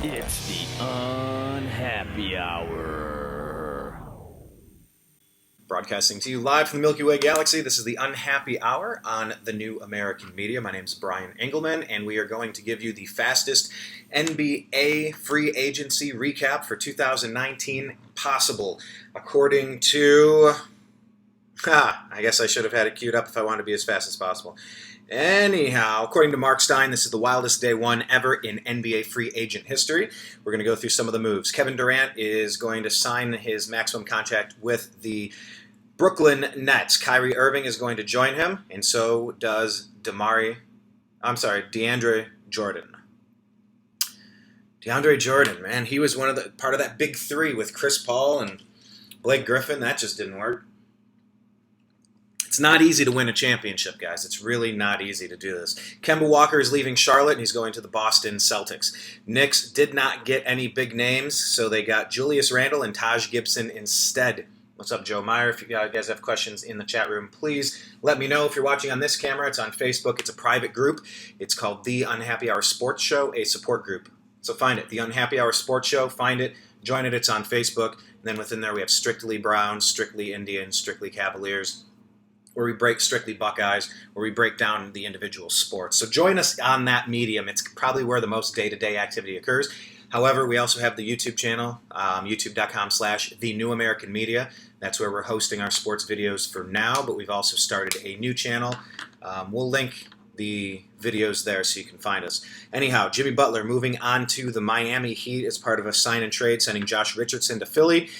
It's the Unhappy Hour. Broadcasting to you live from the Milky Way Galaxy, this is the Unhappy Hour on the New American Media. My name is Brian Engelman, and we are going to give you the fastest NBA free agency recap for 2019 possible, according to... I guess I should have had it queued up if I wanted to be as fast as possible. Anyhow, according to Mark Stein, this is the wildest day one ever in NBA free agent history. We're going to go through some of the moves. Kevin Durant is going to sign his maximum contract with the Brooklyn Nets. Kyrie Irving is going to join him, and so does DeAndre Jordan. DeAndre Jordan, man, he was part of that big three with Chris Paul and Blake Griffin. That just didn't work. It's not easy to win a championship, guys. It's really not easy to do this. Kemba Walker is leaving Charlotte, and he's going to the Boston Celtics. Knicks did not get any big names, so they got Julius Randle and Taj Gibson instead. What's up, Joe Meyer? If you guys have questions in the chat room, please let me know. If you're watching on this camera, it's on Facebook. It's a private group. It's called The Unhappy Hour Sports Show, a support group. So find it, The Unhappy Hour Sports Show. Find it, join it. It's on Facebook. And then within there, we have Strictly Browns, Strictly Indians, Strictly Cavaliers, where we break Strictly Buckeyes, where we break down the individual sports. So join us on that medium. It's probably where the most day-to-day activity occurs. However, we also have the YouTube channel, youtube.com/TheNewAmericanMedia. That's where we're hosting our sports videos for now, but we've also started a new channel. We'll link the videos there so you can find us. Anyhow, Jimmy Butler moving on to the Miami Heat as part of a sign and trade, sending Josh Richardson to Philly.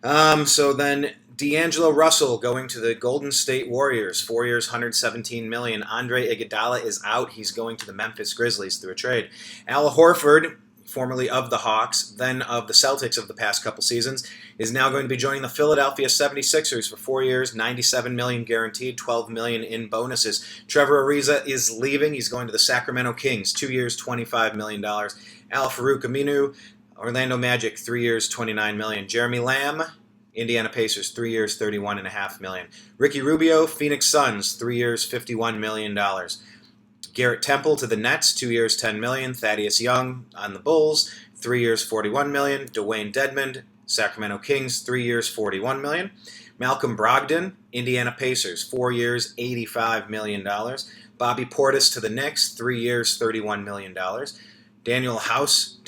So then D'Angelo Russell going to the Golden State Warriors, 4 years, $117 million. Andre Iguodala is out. He's going to the Memphis Grizzlies through a trade. Al Horford, formerly of the Hawks, then of the Celtics of the past couple seasons, is now going to be joining the Philadelphia 76ers for 4 years, $97 million guaranteed, $12 million in bonuses. Trevor Ariza is leaving. He's going to the Sacramento Kings, 2 years, $25 million. Al Farouk Aminu, Orlando Magic, 3 years, $29 million. Jeremy Lamb, Indiana Pacers, 3 years, $31.5 million. Ricky Rubio, Phoenix Suns, 3 years, $51 million. Garrett Temple to the Nets, 2 years, $10 million. Thaddeus Young on the Bulls, 3 years, $41 million. Dwayne Dedmon, Sacramento Kings, 3 years, $41 million. Malcolm Brogdon, Indiana Pacers, 4 years, $85 million. Bobby Portis to the Knicks, 3 years, $31 million. Daniel House,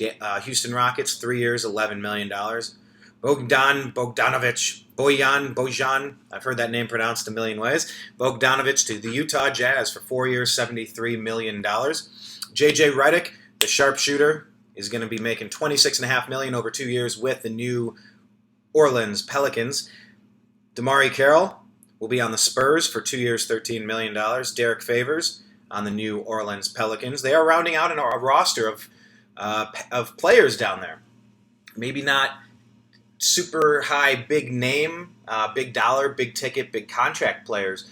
Houston Rockets, 3 years, $11 million. Bojan, I've heard that name pronounced a million ways. Bogdanovic to the Utah Jazz for 4 years, $73 million. J.J. Redick, the sharpshooter, is going to be making $26.5 million over 2 years with the New Orleans Pelicans. Damari Carroll will be on the Spurs for 2 years, $13 million. Derek Favors on the New Orleans Pelicans. They are rounding out a roster of players down there. Maybe not super high, big name, big dollar, big ticket, big contract players.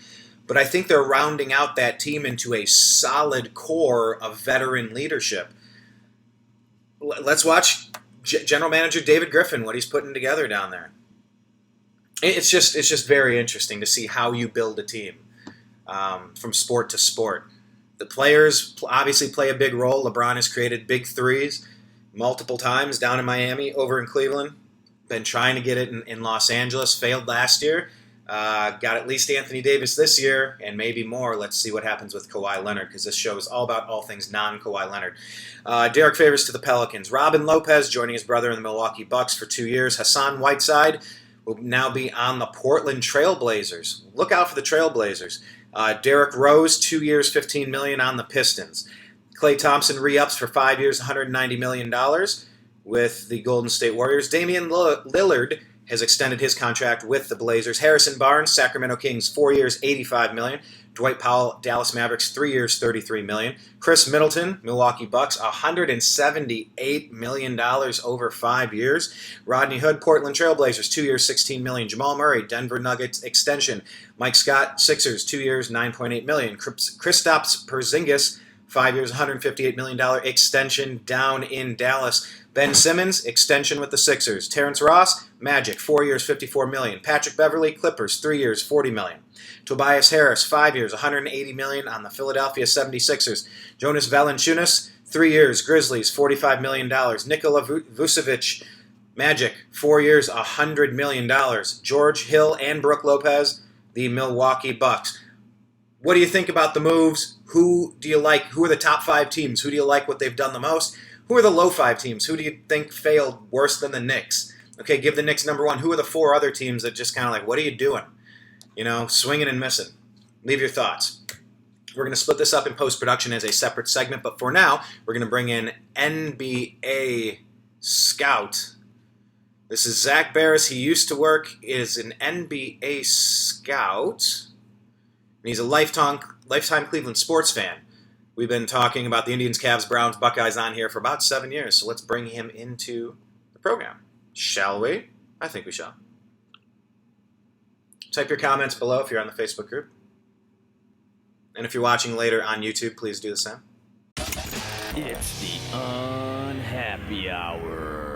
But I think they're rounding out that team into a solid core of veteran leadership. Let's watch General Manager David Griffin, what he's putting together down there. It's just very interesting to see how you build a team from sport to sport. The players obviously play a big role. LeBron has created big threes multiple times down in Miami, over in Cleveland. Been trying to get it in Los Angeles. Failed last year. Got at least Anthony Davis this year, and maybe more. Let's see what happens with Kawhi Leonard, because this show is all about all things non-Kawhi Leonard. Derek Favors to the Pelicans. Robin Lopez joining his brother in the Milwaukee Bucks for 2 years. Hassan Whiteside will now be on the Portland Trail Blazers. Look out for the Trail Blazers. Derrick Rose, 2 years, $15 million on the Pistons. Klay Thompson re-ups for 5 years, $190 million. With the Golden State Warriors. Damian Lillard has extended his contract with the Blazers. Harrison Barnes, Sacramento Kings, 4 years, $85 million. Dwight Powell, Dallas Mavericks, 3 years, $33 million. Chris Middleton, Milwaukee Bucks, $178 million over 5 years. Rodney Hood, Portland Trail Blazers, 2 years, $16 million. Jamal Murray, Denver Nuggets extension. Mike Scott, Sixers, 2 years, $9.8 million. Kristaps Porzingis, 5 years, $158 million extension down in Dallas. Ben Simmons, extension with the Sixers. Terrence Ross, Magic, 4 years, $54 million. Patrick Beverley, Clippers, 3 years, $40 million. Tobias Harris, 5 years, $180 million on the Philadelphia 76ers. Jonas Valanciunas, 3 years, Grizzlies, $45 million. Nikola Vucevic, Magic, 4 years, $100 million. George Hill and Brook Lopez, the Milwaukee Bucks. What do you think about the moves? Who do you like? Who are the top 5 teams? Who do you like what they've done the most? Who are the low 5 teams? Who do you think failed worse than the Knicks? Okay, give the Knicks number 1. Who are the 4 other teams that just kind of like, what are you doing? You know, swinging and missing. Leave your thoughts. We're going to split this up in post-production as a separate segment, but for now, we're going to bring in NBA scout. This is Zach Barris. He used to work as an NBA scout, and he's a lifetime Cleveland sports fan. We've been talking about the Indians, Cavs, Browns, Buckeyes on here for about 7 years, so let's bring him into the program. Shall we? I think we shall. Type your comments below if you're on the Facebook group. And if you're watching later on YouTube, please do the same. It's the Unhappy Hour.